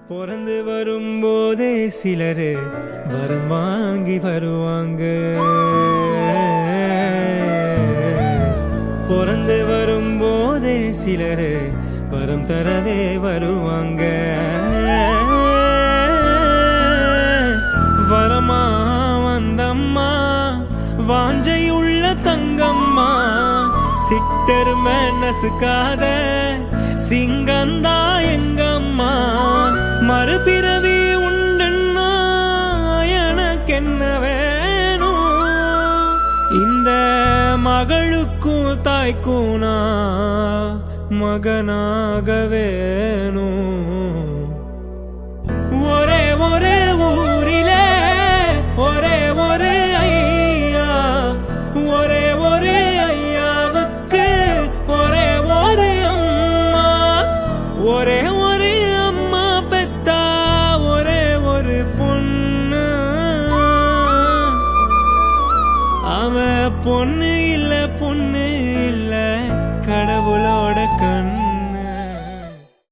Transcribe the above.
பிறந்து வரும்போதே சிலரு வரம் வாங்கி வருவாங்க. பிறந்து வரும்போதே சிலரு வரம் தரவே வருவாங்க. வரமா வந்தம்மா வாஞ்சையுள்ள தங்கம்மா, சிட்டரும நசுக்காத சிங்கந்தா எங்கம்மா. மறுபிறவி உண்டுன்னா எனக்கென்ன வேணும், இந்த மகளுக்கும் தாய்க்கும் நான் மகனாக வேணும். ஒரே ஒரே ஊரிலே ஒரே ஒரே ஐயா, ஒரே ஒரே ஐயாவுக்கு ஒரே ஒரே அம்மா. ஒரே ஒரே அம்மா பெத்தா ஒரே ஒரு பொண்ணு. அவ பொண்ணு இல்ல பொண்ணு இல்ல கடவுள்